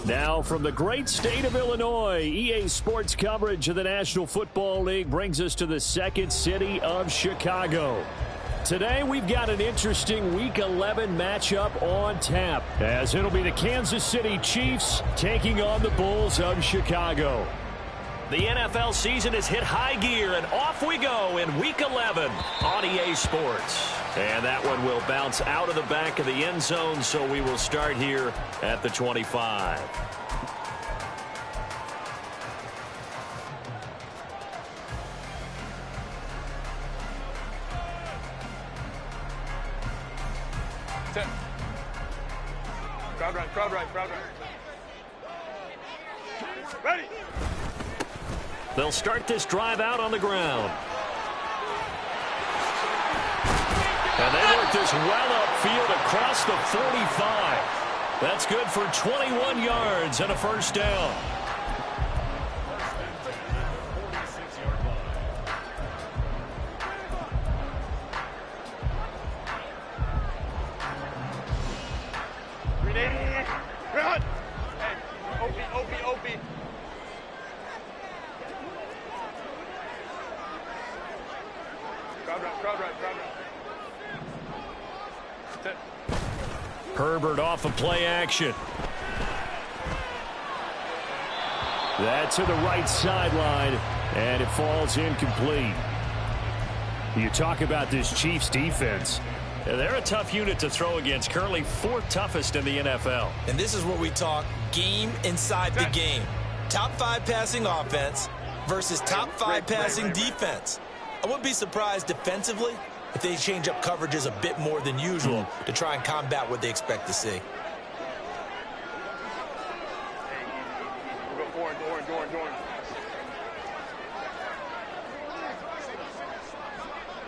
Now from the great state of Illinois, EA Sports coverage of the National Football League brings us to the second city of Chicago. Today we've got an interesting Week 11 matchup on tap, as it'll be the Kansas City Chiefs taking on the Bulls of Chicago. The NFL season has hit high gear, and off we go in Week 11 on EA Sports. And that one will bounce out of the back of the end zone, so we will start here at the 25. Crowd right, crowd right, crowd right. Ready. They'll start this drive out on the ground. And they work this well upfield across the 45. That's good for 21 yards and a first down. Run! Hey, Opie. Crowd right. Herbert off of play action. That's to the right sideline, and it falls incomplete. You talk about this Chiefs defense. They're a tough unit to throw against, currently fourth toughest in the NFL. And this is what we talk game inside the game. Top 5 passing offense versus top 5 passing defense. I wouldn't be surprised defensively if they change up coverages a bit more than usual to try and combat what they expect to see. We'll go orange.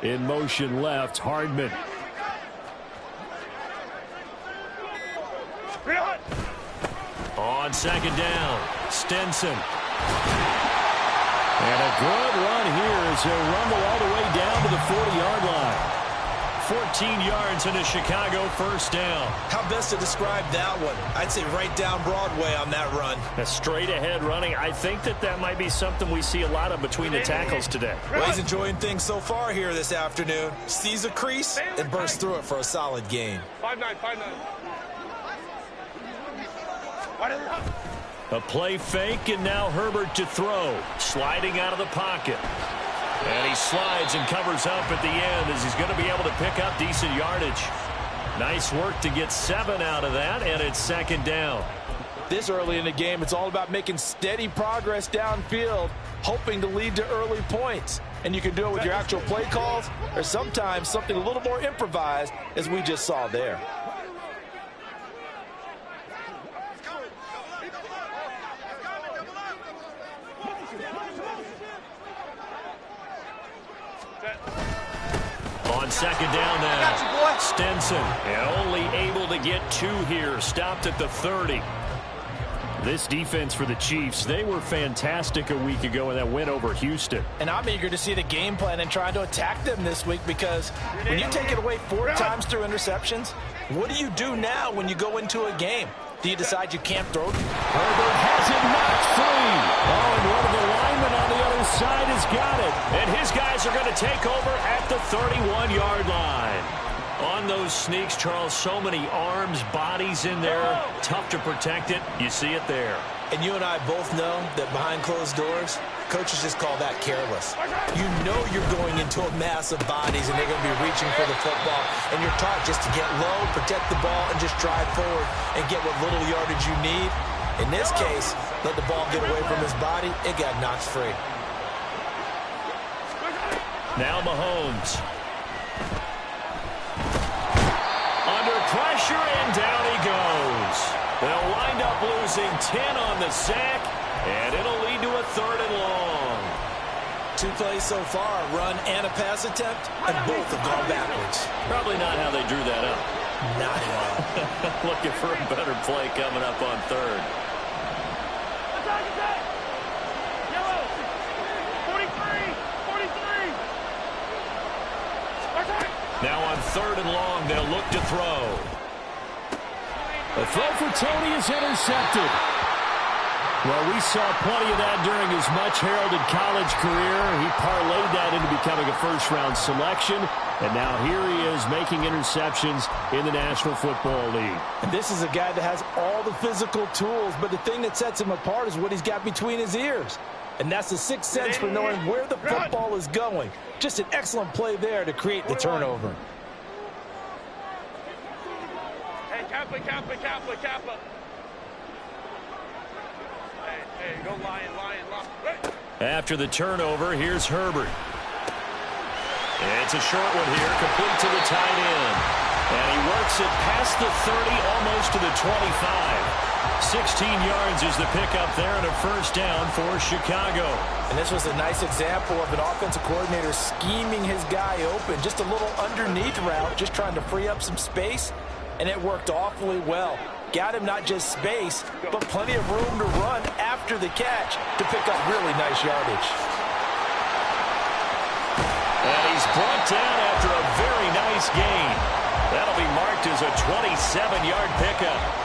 In motion left, Hardman. On second down, Stinson. And a good run here as he'll rumble all the way down to the 40-yard line. 14 yards and a Chicago first down. How best to describe that one? I'd say right down Broadway on that run. A straight ahead running. I think that might be something we see a lot of between the tackles today. Well, he's enjoying things so far here this afternoon. Sees a crease and bursts through it for a solid gain. 5'9". A play fake, and now Herbert to throw. Sliding out of the pocket. And he slides and covers up at the end as he's going to be able to pick up decent yardage. Nice work to get 7 out of that, and it's second down. This early in the game, it's all about making steady progress downfield, hoping to lead to early points. And you can do it with your actual play calls or sometimes something a little more improvised, as we just saw there. On second down now, Stinson, and only able to get 2 here, stopped at the 30. This defense for the Chiefs, they were fantastic a week ago in that win over Houston. And I'm eager to see the game plan and trying to attack them this week, because when you take it away 4 times through interceptions, what do you do now when you go into a game? Do you decide you can't throw? Herbert has it knocked free. Oh, and one of the linemen on the other side has got it. And his guys are going to take over at the 31-yard line. On those sneaks, Charles, so many arms, bodies in there. Tough to protect it. You see it there. And you and I both know that behind closed doors, coaches just call that careless. You know you're going into a mass of bodies, and they're going to be reaching for the football, and you're taught just to get low, protect the ball, and just drive forward and get what little yardage you need. In this case, let the ball get away from his body. It got knocked free. Now Mahomes. Under pressure, and down he goes. They'll wind up losing 10 on the sack, and it'll lead to a 3rd and long. 2 plays so far, a run and a pass attempt, and both have gone backwards. Probably not how they drew that up. Not at all. Looking for a better play coming up on 3rd. Now on 3rd and long, they'll look to throw. The throw for Tony is intercepted. Well, we saw plenty of that during his much-heralded college career. He parlayed that into becoming a first-round selection, and now here he is making interceptions in the National Football League. And this is a guy that has all the physical tools, but the thing that sets him apart is what he's got between his ears. And that's the sixth sense for knowing where the football is going. Just an excellent play there to create the turnover. Hey, Kappa, Kappa, Kappa, Kappa. Hey, go Lion. After the turnover, here's Herbert. It's a short one here, complete to the tight end. And he works it past the 30, almost to the 25. 16 yards is the pickup there and a first down for Chicago. And this was a nice example of an offensive coordinator scheming his guy open. Just a little underneath route, just trying to free up some space, and it worked awfully well. Got him not just space, but plenty of room to run after the catch to pick up really nice yardage. And he's brought down after a very nice gain. That'll be marked as a 27-yard pickup.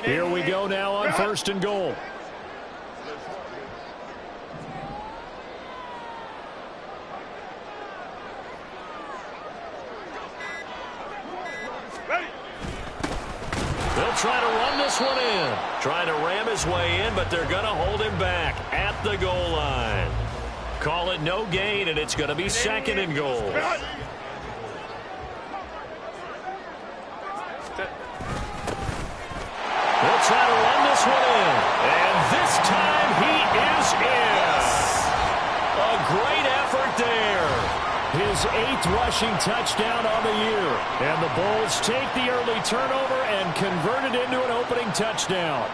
Here we go now on first and goal. They'll try to run this one in. Trying to ram his way in, but they're going to hold him back at the goal line. Call it no gain, and it's going to be second and goal. They'll try to run this one in. And this time he is in. A great effort there. His 8th rushing touchdown on the year. And the Bulls take the early turnover and convert it into an opening touchdown.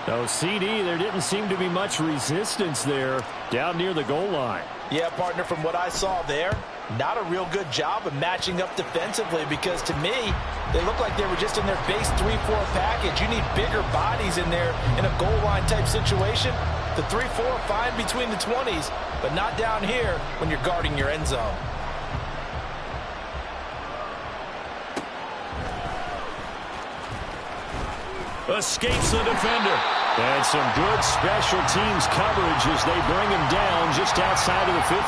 Oh, CD, there didn't seem to be much resistance there down near the goal line. Yeah, partner, from what I saw there, not a real good job of matching up defensively, because to me, they look like they were just in their base 3-4 package. You need bigger bodies in there in a goal line type situation. The 3-4 fine between the 20s, but not down here when you're guarding your end zone. Escapes the defender. And some good special teams coverage as they bring him down just outside of the 15.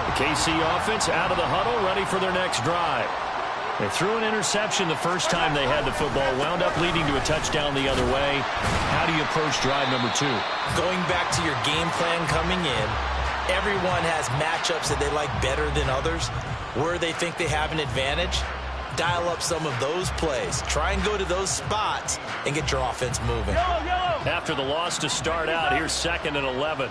The KC offense out of the huddle, ready for their next drive. They threw an interception the first time they had the football, wound up leading to a touchdown the other way. How do you approach drive number 2? Going back to your game plan coming in, everyone has matchups that they like better than others, where they think they have an advantage. Dial up some of those plays. Try and go to those spots and get your offense moving. After the loss to start out, here's 2nd and 11.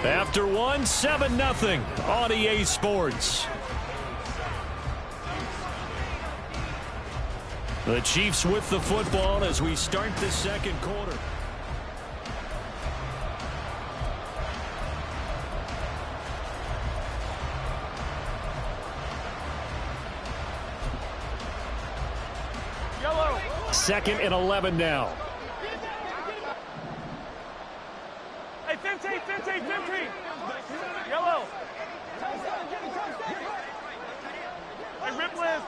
After one, 7-0 on EA Sports. The Chiefs with the football as we start the second quarter. Yellow. 2nd and 11 now. Hey, 15. Yellow. Hey, rip list.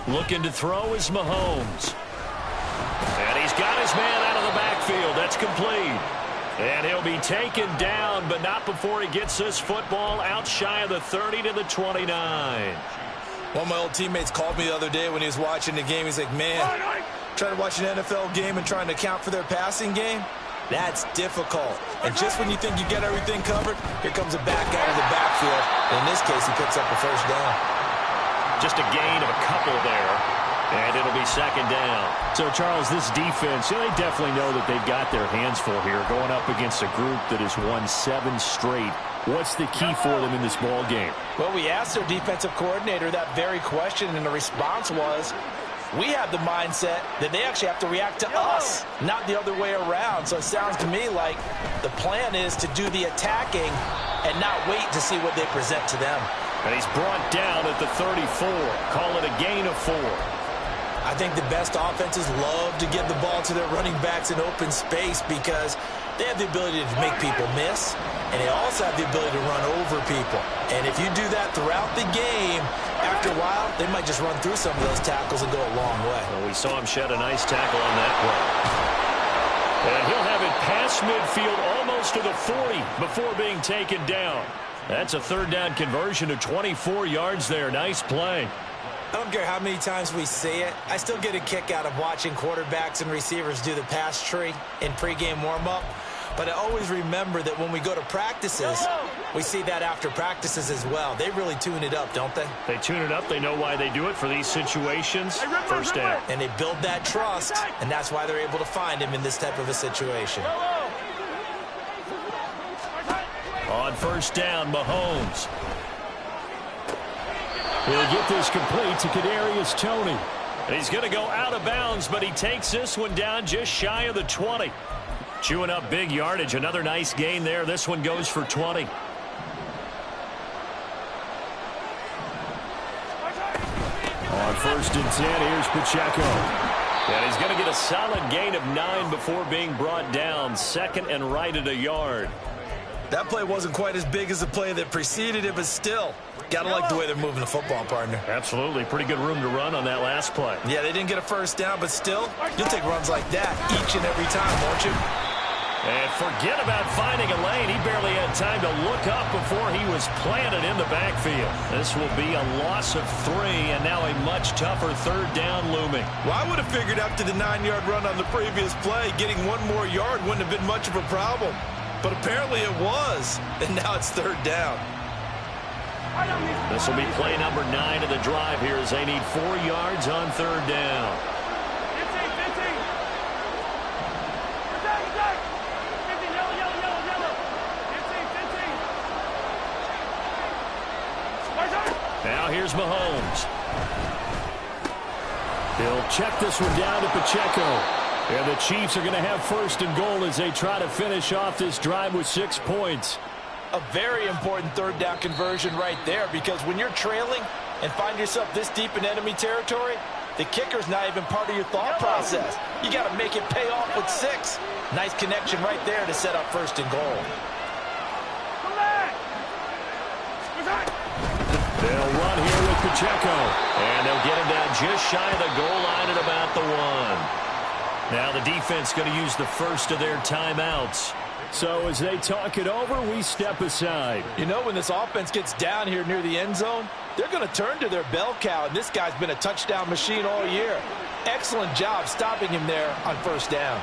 15. Looking to throw is Mahomes. And he's got his man out of the backfield. That's complete. And he'll be taken down, but not before he gets this football out shy of the 30 to the 29. One of my old teammates called me the other day when he was watching the game. He's like, man, trying to watch an NFL game and trying to account for their passing game, that's difficult. And just when you think you get everything covered, here comes a back out of the backfield. And in this case, he picks up a first down. Just a gain of a couple there. And it'll be second down. So, Charles, this defense, they definitely know that they've got their hands full here, going up against a group that has won 7 straight. What's the key for them in this ball game? Well, we asked their defensive coordinator that very question, and the response was, we have the mindset that they actually have to react to us, not the other way around. So it sounds to me like the plan is to do the attacking and not wait to see what they present to them. And he's brought down at the 34. Call it a gain of 4. I think the best offenses love to get the ball to their running backs in open space because they have the ability to make people miss, and they also have the ability to run over people. And if you do that throughout the game, after a while, they might just run through some of those tackles and go a long way. Well, we saw him shed a nice tackle on that play. And he'll have it past midfield almost to the 40 before being taken down. That's a third down conversion of 24 yards there. Nice play. I don't care how many times we see it. I still get a kick out of watching quarterbacks and receivers do the pass tree in pregame warm-up. But I always remember that when we go to practices, we see that after practices as well. They really tune it up, don't they? They tune it up. They know why they do it for these situations. First down. And they build that trust, and that's why they're able to find him in this type of a situation. On first down, Mahomes. He'll get this complete to Kadarius Toney. And he's going to go out of bounds, but he takes this one down just shy of the 20. Chewing up big yardage. Another nice gain there. This one goes for 20. On first and 10, here's Pacheco. And he's going to get a solid gain of 9 before being brought down. Second and right at a yard. That play wasn't quite as big as the play that preceded it, but still, got to like the way they're moving the football, partner. Absolutely. Pretty good room to run on that last play. Yeah, they didn't get a first down, but still, you'll take runs like that each and every time, won't you? And forget about finding a lane. He barely had time to look up before he was planted in the backfield. This will be a loss of 3, and now a much tougher third down looming. Well, I would have figured after the 9-yard run on the previous play, getting 1 more yard wouldn't have been much of a problem. But apparently it was, and now it's third down. This will be play number 9 of the drive here as they need 4 yards on third down. Now here's Mahomes. He'll check this one down to Pacheco. And the Chiefs are going to have first and goal as they try to finish off this drive with 6 points. A very important third down conversion right there, because when you're trailing and find yourself this deep in enemy territory, the kicker's not even part of your thought process. You got to make it pay off with 6. Nice connection right there to set up first and goal. They'll run here with Pacheco. And they'll get him down just shy of the goal line at about the 1. Now the defense going to use the first of their timeouts. So as they talk it over, we step aside. You know, when this offense gets down here near the end zone, they're going to turn to their bell cow, and this guy's been a touchdown machine all year. Excellent job stopping him there on first down.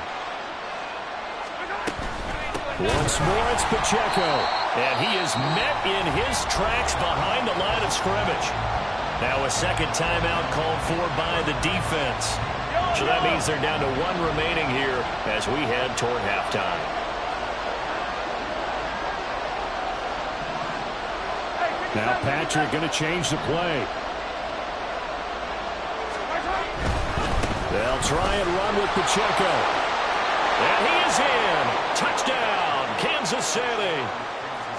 Once more, it's Pacheco. And he is met in his tracks behind the line of scrimmage. Now a second timeout called for by the defense. So that means they're down to 1 remaining here as we head toward halftime. Now Patrick going to change the play. They'll try and run with Pacheco. And he is in. Touchdown, Kansas City.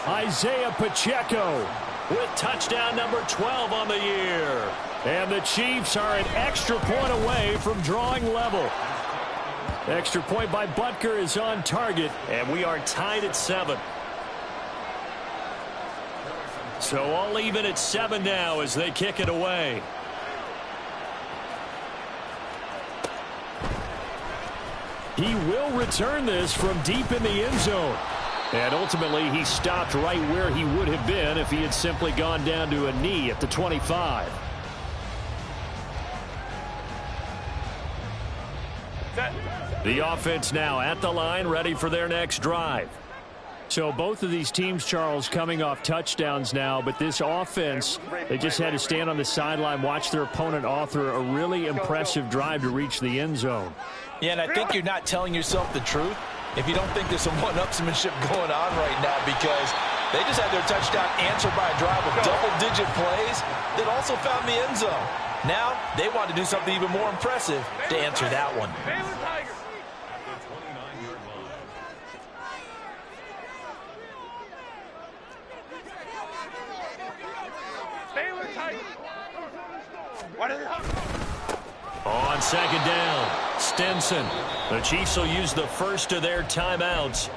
Isaiah Pacheco with touchdown number 12 on the year. And the Chiefs are an extra point away from drawing level. Extra point by Butker is on target, and we are tied at 7. So all even at 7 now as they kick it away. He will return this from deep in the end zone. And ultimately, he stopped right where he would have been if he had simply gone down to a knee at the 25. The offense now at the line, ready for their next drive. So both of these teams, Charles, coming off touchdowns now, but this offense, they just had to stand on the sideline, watch their opponent author a really impressive drive to reach the end zone. Yeah, and I think you're not telling yourself the truth if you don't think there's some one-upsmanship going on right now, because they just had their touchdown answered by a drive of double-digit plays that also found the end zone. Now they want to do something even more impressive to answer that one. On second down, Stinson. The Chiefs will use the first of their timeouts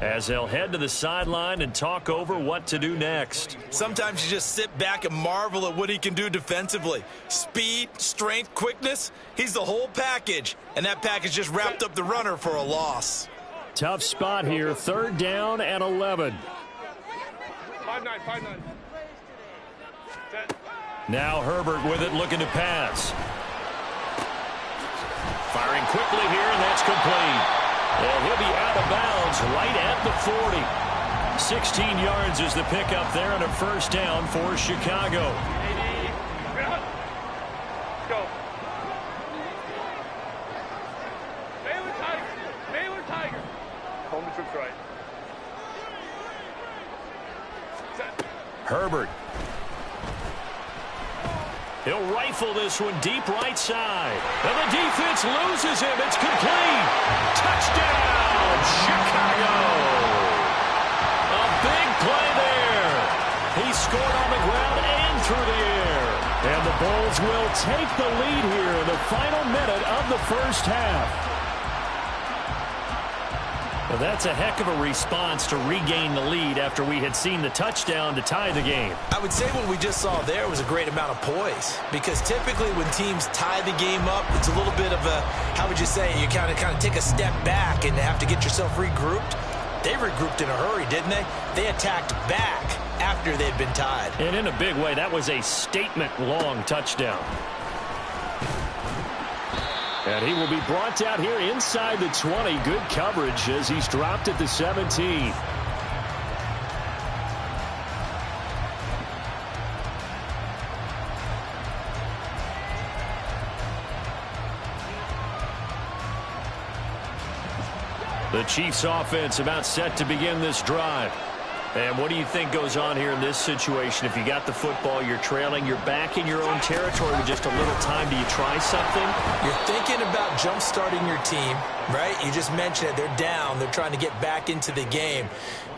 as they'll head to the sideline and talk over what to do next. Sometimes you just sit back and marvel at what he can do defensively. Speed, strength, quickness, he's the whole package. And that package just wrapped up the runner for a loss. Tough spot here, third down and 11. 5-9. Now Herbert with it, looking to pass. Firing quickly here, and that's complete. And he'll be out of bounds right at the 40. 16 yards is the pickup there, and a first down for Chicago. Go. Baylor Tiger. Home to trips right. Set. Herbert. He'll rifle this one deep right side. And the defense loses him. It's complete. Touchdown, Chicago. A big play there. He scored on the ground and through the air. And the Bulls will take the lead here in the final minute of the first half. Well, that's a heck of a response to regain the lead after we had seen the touchdown to tie the game. I would say what we just saw there was a great amount of poise, because typically when teams tie the game up, it's a little bit of a, how would you say, you kind of take a step back and have to get yourself regrouped. They regrouped in a hurry, didn't they? They attacked back after they'd been tied. And in a big way, that was a statement-long touchdown. And he will be brought down here inside the 20. Good coverage as he's dropped at the 17. The Chiefs offense about set to begin this drive. And what do you think goes on here in this situation? If you got the football, you're trailing, you're back in your own territory with just a little time. Do you try something? You're thinking about jump-starting your team, right? You just mentioned it. They're down. They're trying to get back into the game.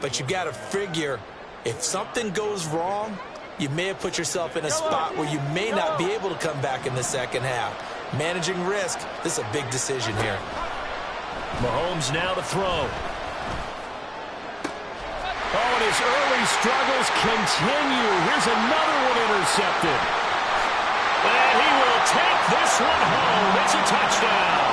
But you've got to figure, if something goes wrong, you may have put yourself in a spot where you may not be able to come back in the second half. Managing risk, this is a big decision here. Mahomes now to throw. Oh, and his early struggles continue. Here's another one intercepted. And he will take this one home. It's a touchdown.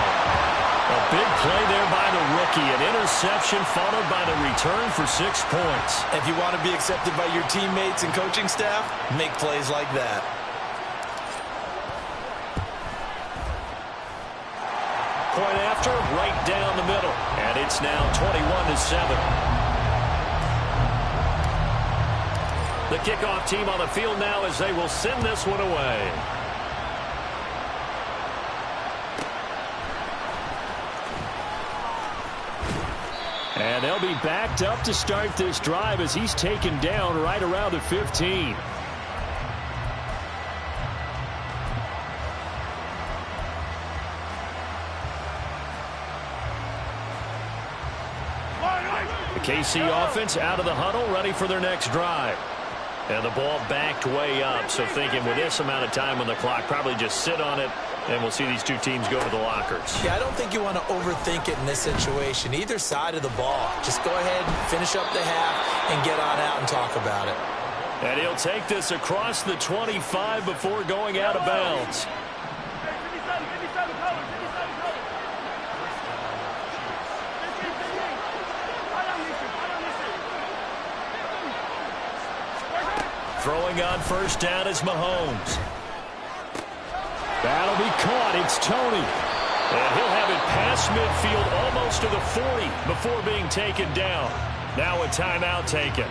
A big play there by the rookie. An interception followed by the return for 6 points. If you want to be accepted by your teammates and coaching staff, make plays like that. Point after, right down the middle. And it's now 21-7. The kickoff team on the field now as they will send this one away. And they'll be backed up to start this drive as he's taken down right around the 15. The KC offense out of the huddle, ready for their next drive. And the ball backed way up, so thinking with this amount of time on the clock, probably just sit on it, and we'll see these two teams go to the lockers. Yeah, I don't think you want to overthink it in this situation. Either side of the ball. Just go ahead and finish up the half and get on out and talk about it. And he'll take this across the 25 before going out of bounds. Throwing on first down is Mahomes. That'll be caught. It's Tony. And he'll have it past midfield almost to the 40 before being taken down. Now a timeout taken.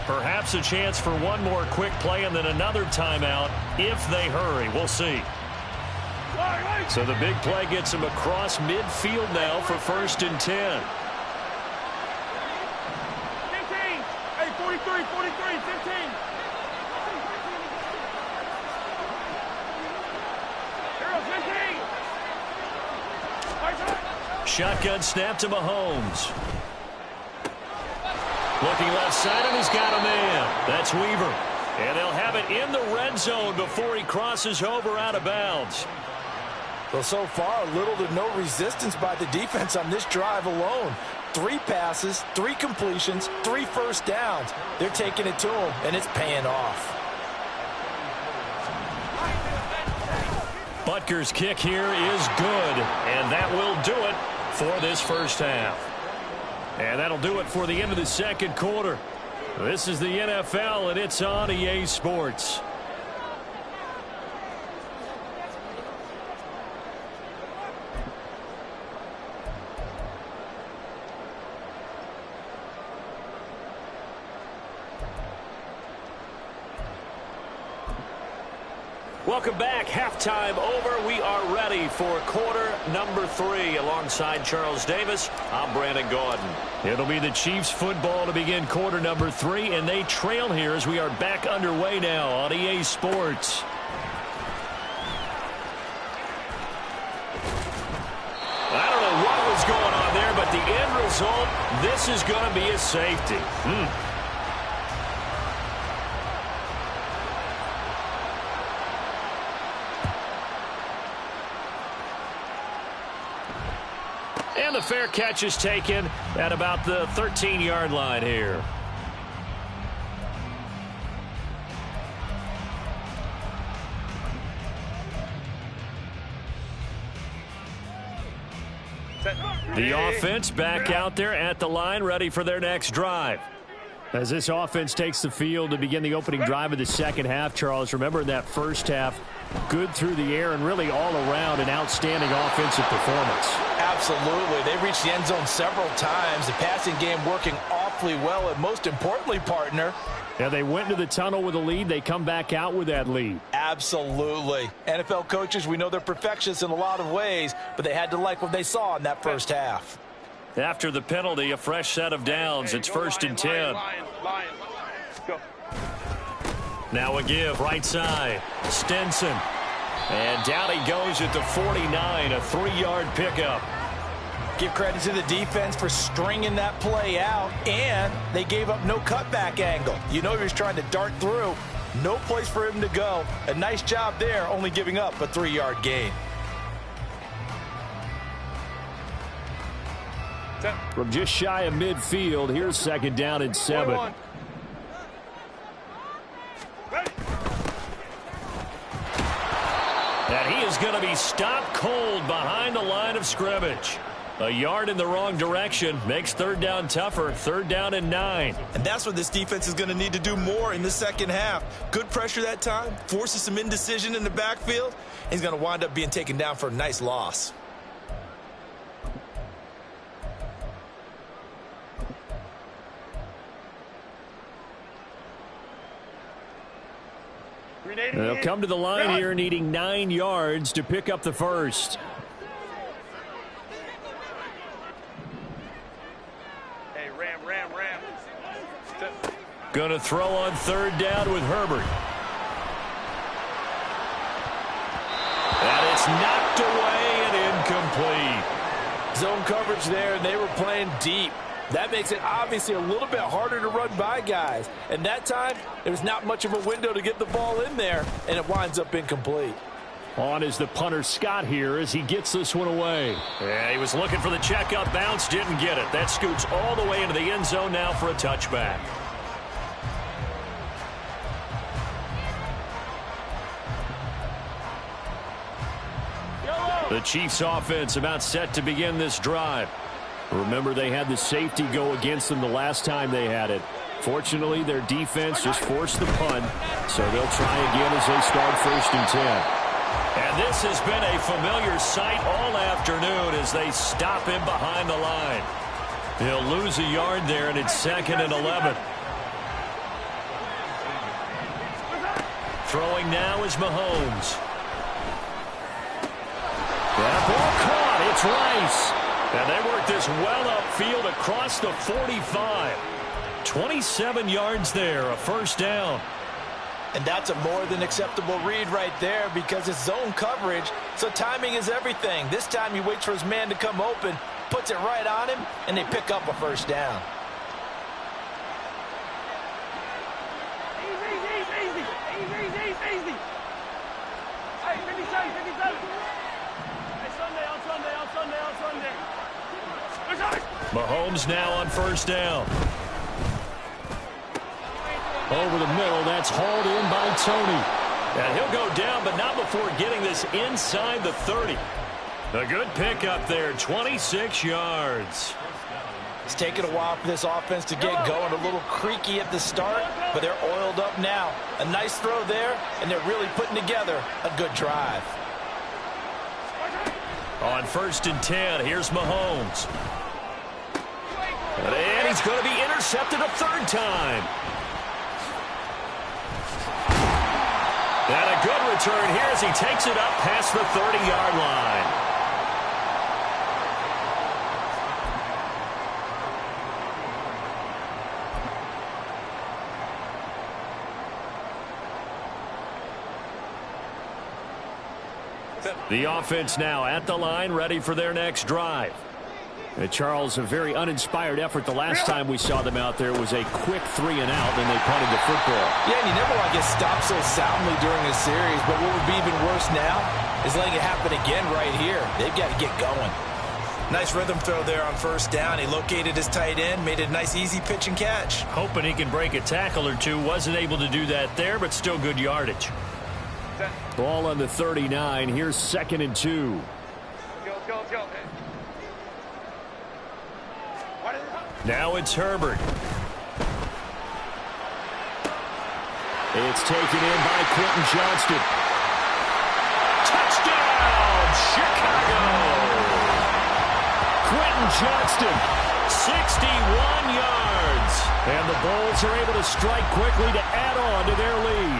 Perhaps a chance for one more quick play and then another timeout if they hurry. We'll see. So the big play gets him across midfield now for 1st and 10. 15. Hey, 43, 43, 15. Shotgun snap to Mahomes. Looking left side, and he's got a man. That's Weaver. And they'll have it in the red zone before he crosses over out of bounds. Well, so far, little to no resistance by the defense on this drive alone. 3 passes, 3 completions, 3 first downs. They're taking it to him, and it's paying off. Butker's kick here is good, and that will do it for this first half. And that'll do it for the end of the second quarter. This is the NFL, and it's on EA Sports. Welcome back. Halftime over. We are ready for quarter number 3. Alongside Charles Davis, I'm Brandon Gordon. It'll be the Chiefs football to begin quarter number 3, and they trail here as we are back underway now on EA Sports. I don't know what was going on there, but the end result, this is going to be a safety. And the fair catch is taken at about the 13-yard line here. The offense back out there at the line, ready for their next drive. As this offense takes the field to begin the opening drive of the second half, Charles, remember in that first half, good through the air and really all around an outstanding offensive performance. Absolutely. They reached the end zone several times. The passing game working awfully well, and most importantly, partner, yeah, they went into the tunnel with a lead. They come back out with that lead. Absolutely. NFL coaches, we know they're perfectionists in a lot of ways, but they had to like what they saw in that first half. After the penalty, a fresh set of downs. It's 1st and 10. Go. Now a give, right side. Stinson. And down he goes at the 49, a 3-yard pickup. Give credit to the defense for stringing that play out, and they gave up no cutback angle. You know he was trying to dart through. No place for him to go. A nice job there, only giving up a 3-yard gain. From just shy of midfield, here's 2nd down and 7. And he is going to be stopped cold behind the line of scrimmage. A yard in the wrong direction makes 3rd down tougher. 3rd down and 9. And that's what this defense is going to need to do more in the second half. Good pressure that time, forces some indecision in the backfield. And he's going to wind up being taken down for a nice loss. They'll come to the line here needing 9 yards to pick up the first. Hey, ram. Going to throw on 3rd down with Herbert. And it's knocked away and incomplete. Zone coverage there, and they were playing deep. That makes it obviously a little bit harder to run by guys. And that time, there was not much of a window to get the ball in there, and it winds up incomplete. On is the punter Scott here as he gets this one away. Yeah, he was looking for the checkup bounce, didn't get it. That scoots all the way into the end zone now for a touchback. The Chiefs offense about set to begin this drive. Remember, they had the safety go against them the last time they had it. Fortunately, their defense just forced the punt, so they'll try again as they start 1st and 10. And this has been a familiar sight all afternoon as they stop him behind the line. He'll lose a yard there, and it's 2nd and 11. Throwing now is Mahomes. That ball caught. It's Rice. And they work this well upfield across the 45. 27 yards there, a first down. And that's a more than acceptable read right there because it's zone coverage, so timing is everything. This time he waits for his man to come open, puts it right on him, and they pick up a first down. Easy. Hey, 57. Hey, Sunday. Mahomes now on first down. Over the middle, that's hauled in by Tony. And he'll go down, but not before getting this inside the 30. A good pickup there, 26 yards. It's taken a while for this offense to get going. A little creaky at the start, but they're oiled up now. A nice throw there, and they're really putting together a good drive. On 1st and 10, here's Mahomes. And he's going to be intercepted a 3rd time. And a good return here as he takes it up past the 30-yard line. The offense now at the line, ready for their next drive. Charles, a very uninspired effort. The last time we saw them out there was a quick 3-and-out, then they punted the football. Yeah, and you never want to get stopped so soundly during a series, but what would be even worse now is letting it happen again right here. They've got to get going. Nice rhythm throw there on 1st down. He located his tight end, made it a nice easy pitch and catch. Hoping he can break a tackle or two. Wasn't able to do that there, but still good yardage. Ball on the 39. Here's 2nd and 2. Let's go. Now it's Herbert. It's taken in by Quentin Johnston. Touchdown, Chicago! Quentin Johnston. 61 yards. And the Bulls are able to strike quickly to add on to their lead.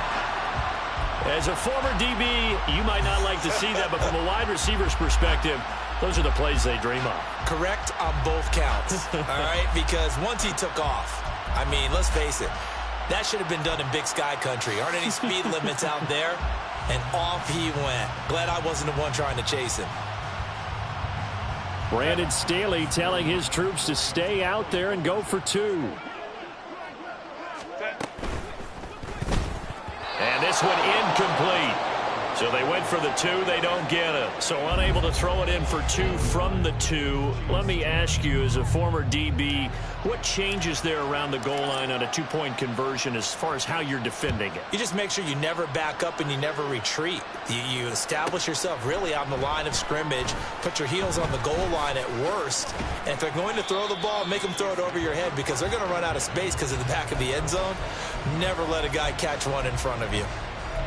As a former DB, you might not like to see that, but from a wide receiver's perspective, those are the plays they dream of. Correct on both counts, all right? Because once he took off, I mean, let's face it, that should have been done in Big Sky country. Aren't any speed limits out there? And off he went. Glad I wasn't the one trying to chase him. Brandon Staley telling his troops to stay out there and go for 2. And this one incomplete. So they went for the 2. They don't get it. So unable to throw it in for 2 from the 2. Let me ask you, as a former DB, what changes there around the goal line on a 2-point conversion as far as how you're defending it? You just make sure you never back up and you never retreat. You establish yourself really on the line of scrimmage, put your heels on the goal line at worst, and if they're going to throw the ball, make them throw it over your head because they're going to run out of space because of the back of the end zone. Never let a guy catch one in front of you.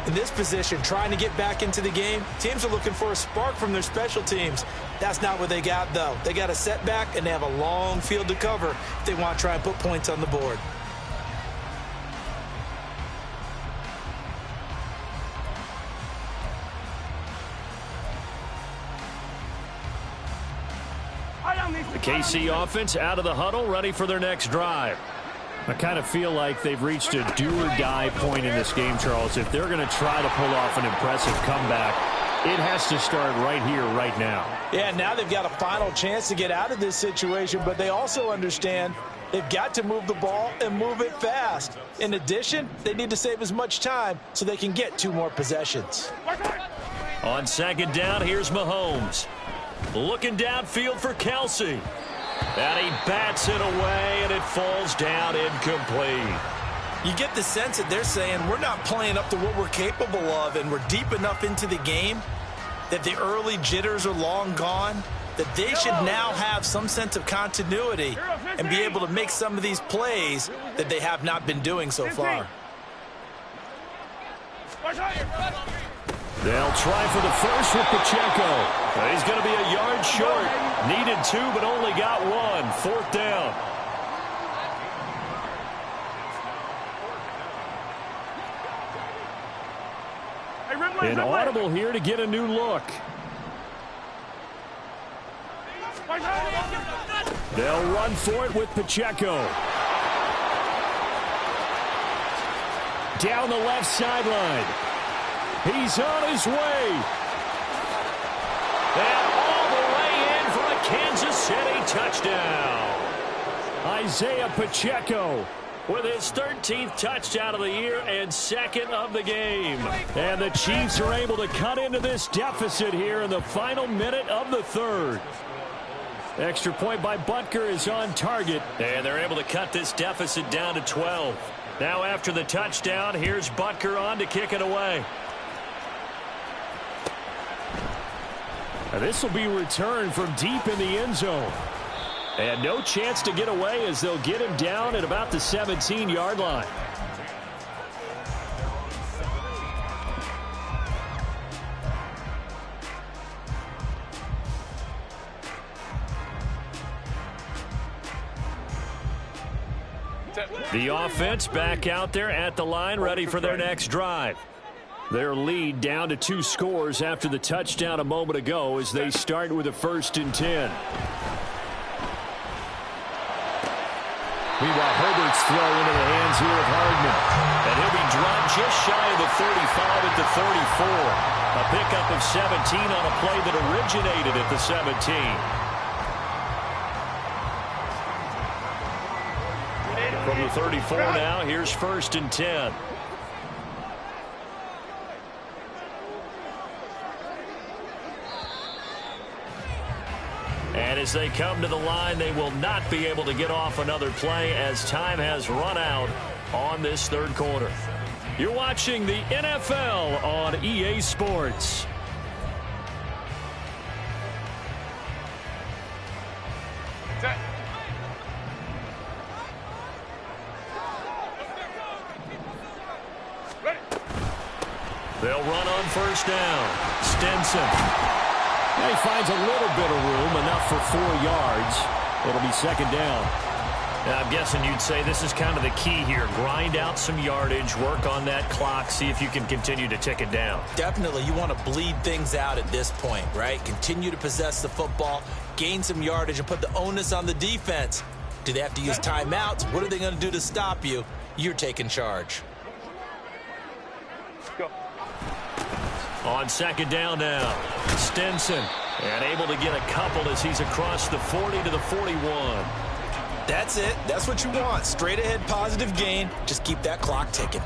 In this position, trying to get back into the game, teams are looking for a spark from their special teams. That's not what they got, though. They got a setback, and they have a long field to cover if they want to try and put points on the board. The KC offense out of the huddle, ready for their next drive. I kind of feel like they've reached a do-or-die point in this game, Charles. If they're going to try to pull off an impressive comeback, it has to start right here, right now. Yeah, now they've got a final chance to get out of this situation, but they also understand they've got to move the ball and move it fast. In addition, they need to save as much time so they can get 2 more possessions. On 2nd down, here's Mahomes. Looking downfield for Kelsey. And he bats it away, and it falls down incomplete. You get the sense that they're saying we're not playing up to what we're capable of, and we're deep enough into the game that the early jitters are long gone, that they should now have some sense of continuity and be able to make some of these plays that they have not been doing so far. They'll try for the first with Pacheco. He's going to be a yard short. Needed 2, but only got 1. 4th down. An audible here to get a new look. They'll run for it with Pacheco. Down the left sideline. He's on his way. And all the way in for a Kansas City touchdown. Isaiah Pacheco with his 13th touchdown of the year and 2nd of the game. And the Chiefs are able to cut into this deficit here in the final minute of the 3rd. Extra point by Butker is on target. And they're able to cut this deficit down to 12. Now after the touchdown, here's Butker on to kick it away. Now this will be returned from deep in the end zone. And no chance to get away as they'll get him down at about the 17-yard line. The offense back out there at the line, ready for their next drive. Their lead down to 2 scores after the touchdown a moment ago as they start with a 1st and 10. Meanwhile, Herbert's throw into the hands here of Hardman. And he'll be dropped just shy of the 35 at the 34. A pickup of 17 on a play that originated at the 17. From the 34 now, here's 1st and 10. And as they come to the line, they will not be able to get off another play as time has run out on this 3rd quarter. You're watching the NFL on EA Sports. They'll run on 1st down. Stinson. He finds a little bit of room, enough for 4 yards. It'll be 2nd down. Now, I'm guessing you'd say this is kind of the key here. Grind out some yardage, work on that clock, see if you can continue to tick it down. Definitely, you want to bleed things out at this point, right? Continue to possess the football, gain some yardage, and put the onus on the defense. Do they have to use timeouts? What are they going to do to stop you? You're taking charge. Go. On 2nd down now, Stinson, and able to get a couple as he's across the 40 to the 41. That's it. That's what you want. Straight ahead positive gain. Just keep that clock ticking.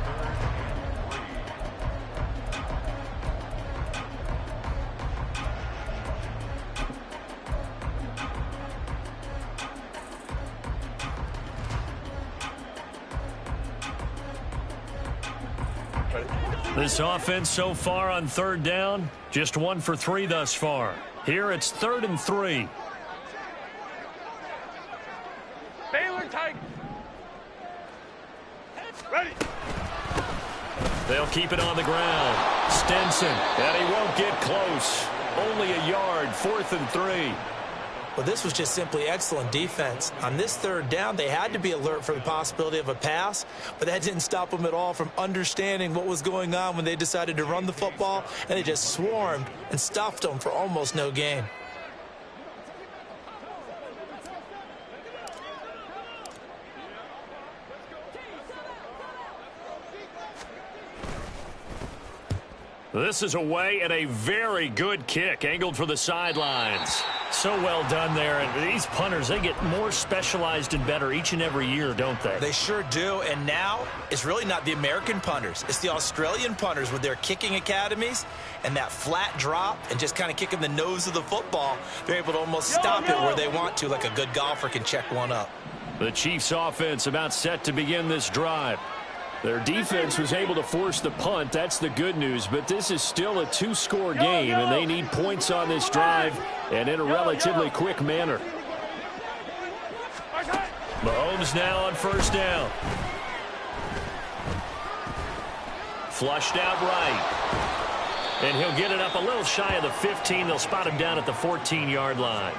This offense so far on 3rd down, just 1 for 3 thus far. Here it's 3rd and 3. Baylor Tigers. Ready. They'll keep it on the ground. Stinson, and he won't get close. Only a yard, 4th and 3. Well, this was just simply excellent defense. On this 3rd down, they had to be alert for the possibility of a pass, but that didn't stop them at all from understanding what was going on when they decided to run the football, and they just swarmed and stuffed them for almost no gain. This is away and a very good kick, angled for the sidelines. So well done there. And these punters, they get more specialized and better each and every year, don't they? They sure do. And now it's really not the American punters. It's the Australian punters with their kicking academies and that flat drop and just kind of kicking the nose of the football. They're able to almost stop it where they want to, like a good golfer can check one up. The Chiefs offense about set to begin this drive. Their defense was able to force the punt. That's the good news. But this is still a 2-score game, and they need points on this drive and in a relatively quick manner. Mahomes now on 1st down. Flushed out right. And he'll get it up a little shy of the 15. They'll spot him down at the 14-yard line.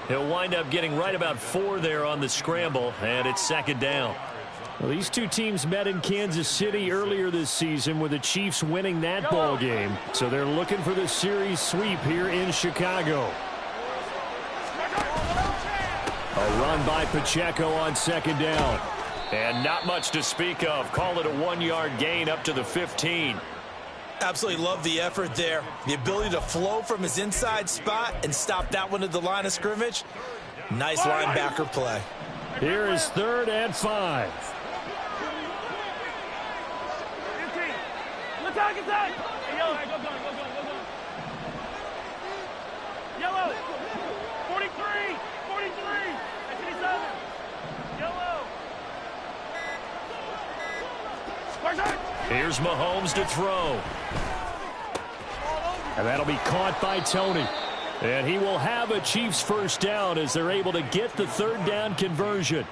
He'll wind up getting right about 4 there on the scramble, and it's second down. Well, these two teams met in Kansas City earlier this season with the Chiefs winning that ball game. So they're looking for the series sweep here in Chicago. A run by Pacheco on second down. And not much to speak of. Call it a 1-yard gain up to the 15. Absolutely love the effort there. The ability to flow from his inside spot and stop that one at the line of scrimmage. Nice linebacker play. Here is 3rd and 5. Attack! Hey, yellow, go. Yellow! 43! 57! Yellow! Here's Mahomes to throw. And that'll be caught by Tony. And he will have a Chiefs first down as they're able to get the 3rd down conversion.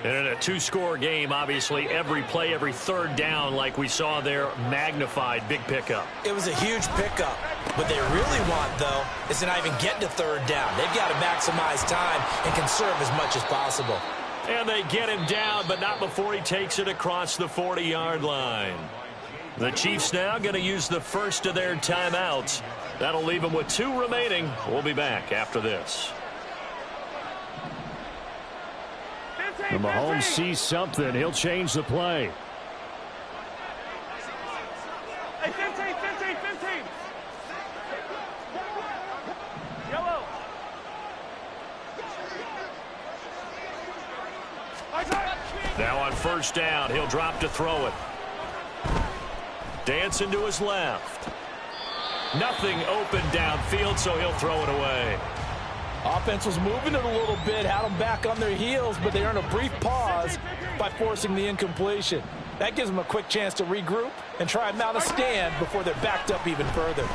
And in a 2-score game, obviously, every play, every 3rd down, like we saw there, magnified. Big pickup. It was a huge pickup. What they really want, though, is to not even get to 3rd down. They've got to maximize time and conserve as much as possible. And they get him down, but not before he takes it across the 40-yard line. The Chiefs now going to use the first of their timeouts. That'll leave them with 2 remaining. We'll be back after this. And Mahomes sees something. He'll change the play. Hey, 15. Yellow. Now on first down, he'll drop to throw it. Dancing to his left. Nothing open downfield, so he'll throw it away. Offense was moving it a little bit, had them back on their heels, but they earned a brief pause by forcing the incompletion. That gives them a quick chance to regroup and try and mount a stand before they're backed up even further.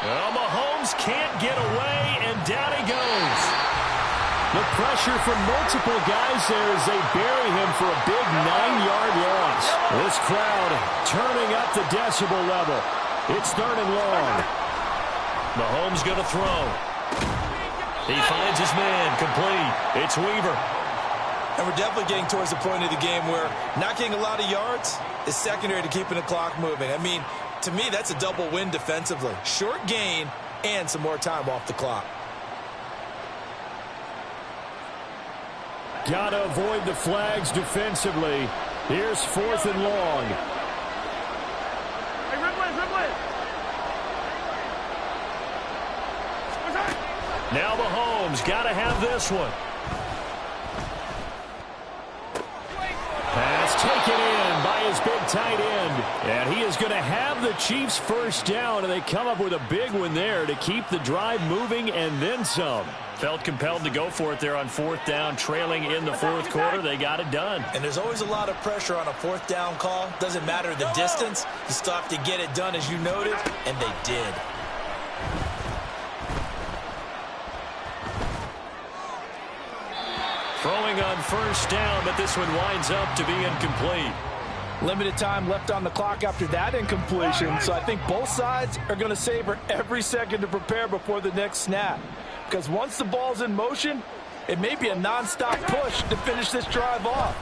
Well, Mahomes can't get away, and down he goes. The pressure from multiple guys there as they bury him for a big 9-yard loss. This crowd turning up the decibel level. It's 3rd and long. Mahomes going to throw. He finds his man, complete. It's Weaver. And we're definitely getting towards the point of the game where not getting a lot of yards is secondary to keeping the clock moving. I mean, to me, that's a double win defensively. Short gain and some more time off the clock. Got to avoid the flags defensively. Here's 4th and long. Hey, Ripley. Now Mahomes got to have this one. Pass taken in by his big tight end. And he is going to have the Chiefs first down, and they come up with a big one there to keep the drive moving and then some. Felt compelled to go for it there on 4th down, trailing in the 4th quarter. They got it done. And there's always a lot of pressure on a 4th down call. Doesn't matter the distance. You still have to get it done, as you noted, and they did. Throwing on first down, but this one winds up to be incomplete. Limited time left on the clock after that incompletion, so I think both sides are going to savor every second to prepare before the next snap. Because once the ball's in motion, it may be a nonstop push to finish this drive off.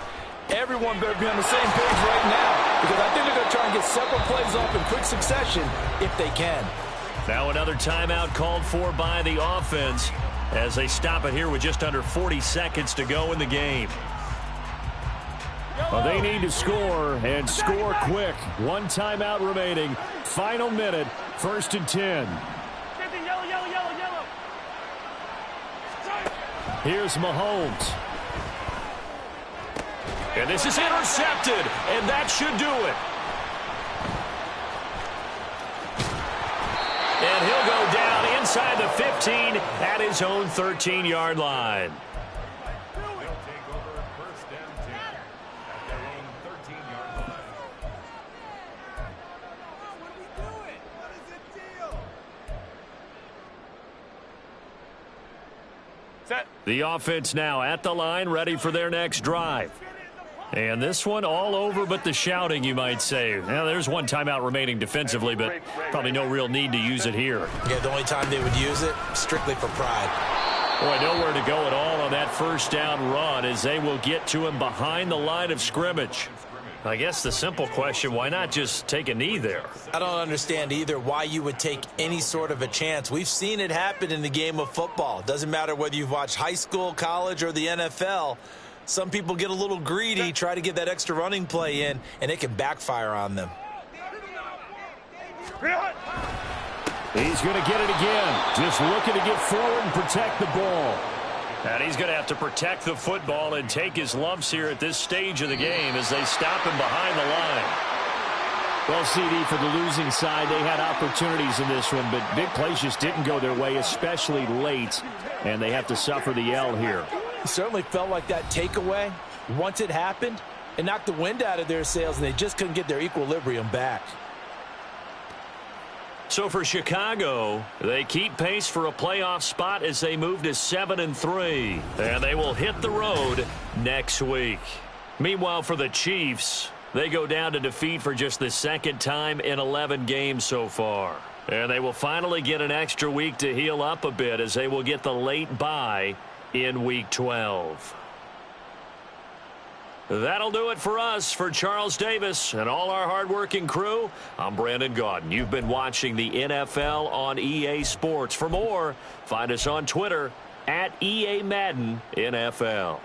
Everyone better be on the same page right now, because I think they're going to try and get several plays off in quick succession if they can. Now another timeout called for by the offense as they stop it here with just under 40 seconds to go in the game. Well, they need to score, and score quick. 1 timeout remaining. Final minute, 1st and 10. Yellow. Here's Mahomes. And this is intercepted, and that should do it. And he'll go down inside the 15 at his own 13-yard line. The offense now at the line, ready for their next drive. And this one all over but the shouting, you might say. Now, there's one timeout remaining defensively, but probably no real need to use it here. Yeah, the only time they would use it, strictly for pride. Boy, nowhere to go at all on that first down run as they will get to him behind the line of scrimmage. I guess the simple question, why not just take a knee there? I don't understand either why you would take any sort of a chance. We've seen it happen in the game of football. Doesn't matter whether you've watched high school, college, or the NFL. Some people get a little greedy, try to get that extra running play in, and it can backfire on them. He's going to get it again. Just looking to get forward and protect the ball. And he's going to have to protect the football and take his lumps here at this stage of the game as they stop him behind the line. Well, CD, for the losing side, they had opportunities in this one, but big plays just didn't go their way, especially late, and they have to suffer the L here. It certainly felt like that takeaway, once it happened, it knocked the wind out of their sails, and they just couldn't get their equilibrium back. So for Chicago, they keep pace for a playoff spot as they move to 7-3, and they will hit the road next week. Meanwhile, for the Chiefs, they go down to defeat for just the second time in 11 games so far. And they will finally get an extra week to heal up a bit as they will get the late bye in Week 12. That'll do it for us. For Charles Davis and all our hardworking crew, I'm Brandon Gaudin. You've been watching the NFL on EA Sports. For more, find us on Twitter at EA Madden NFL.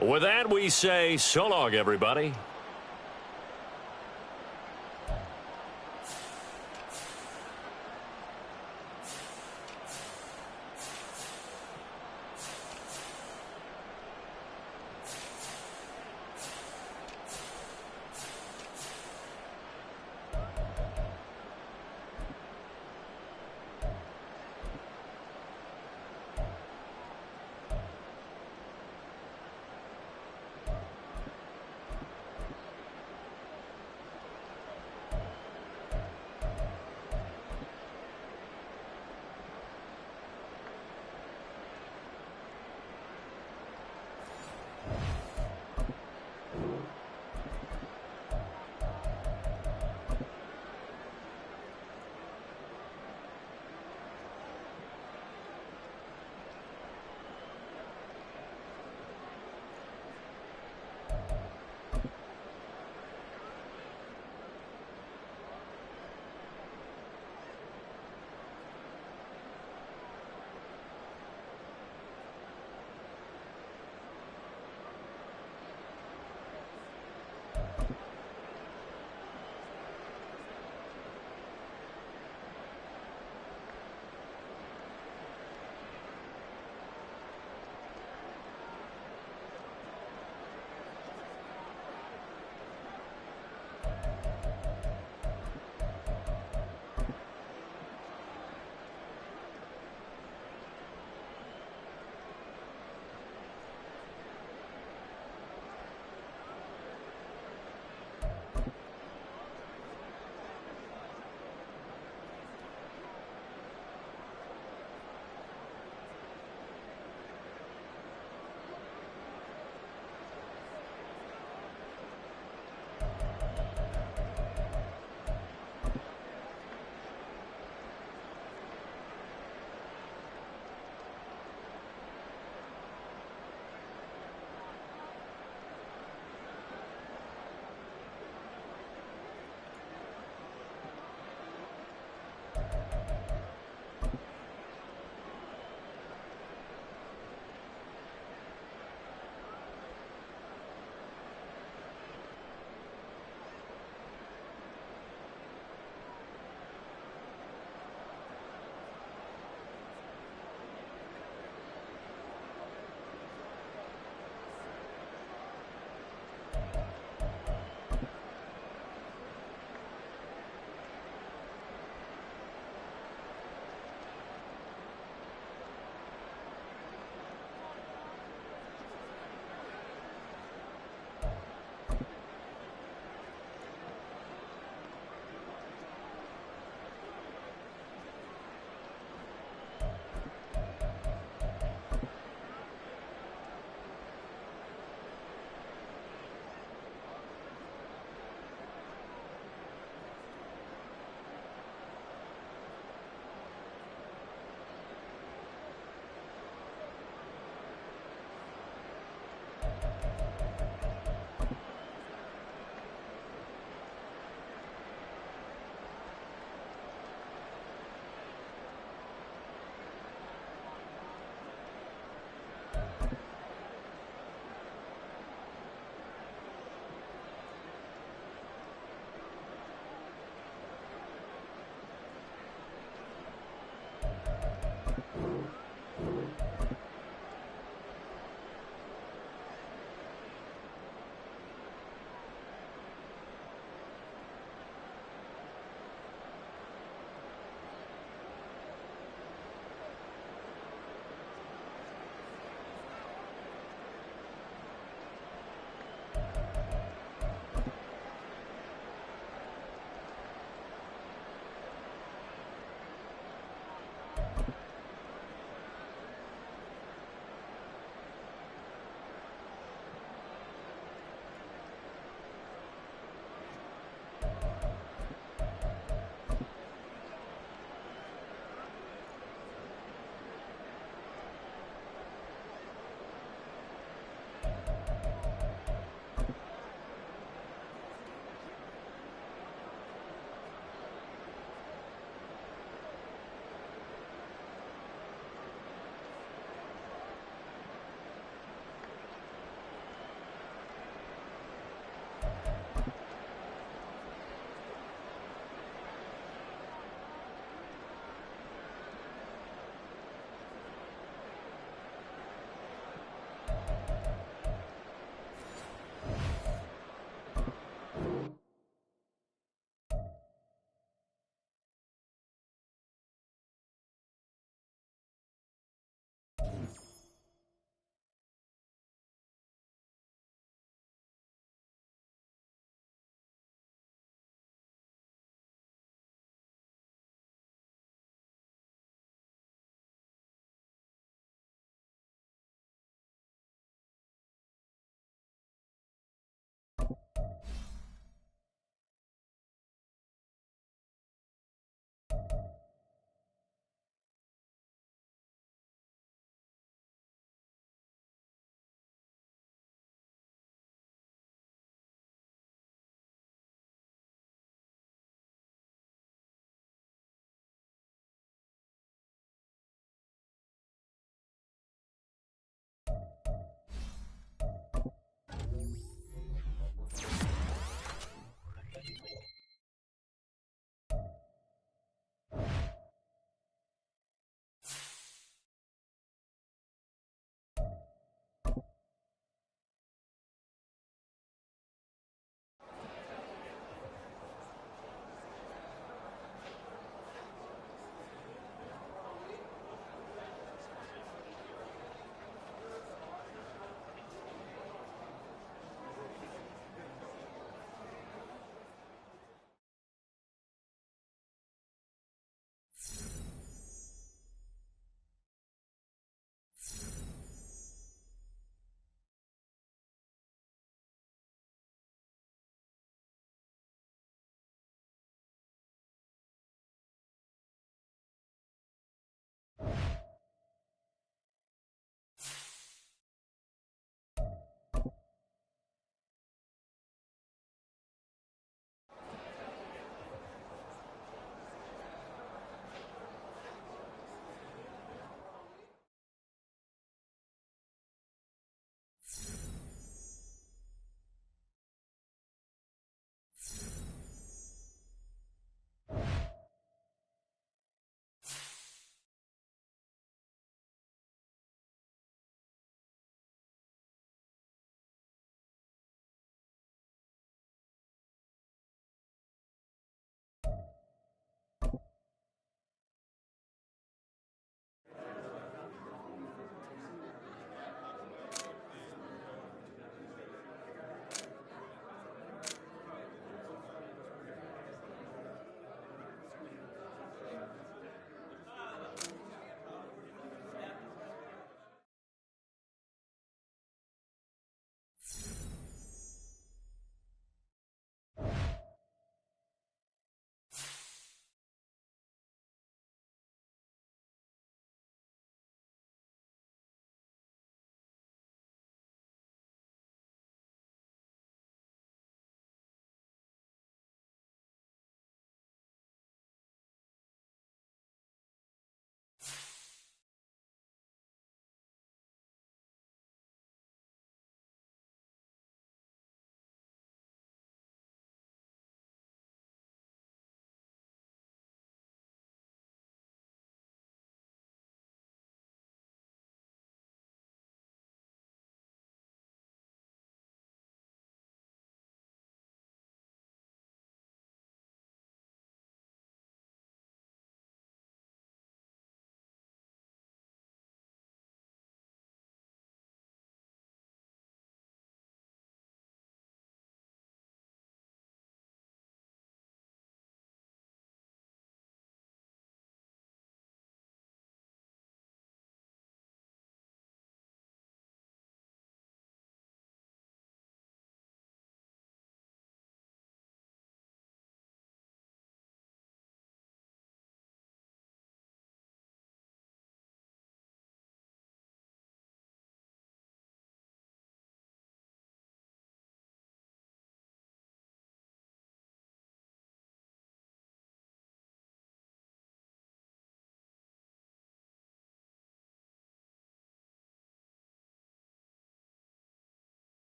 With that, we say so long, everybody.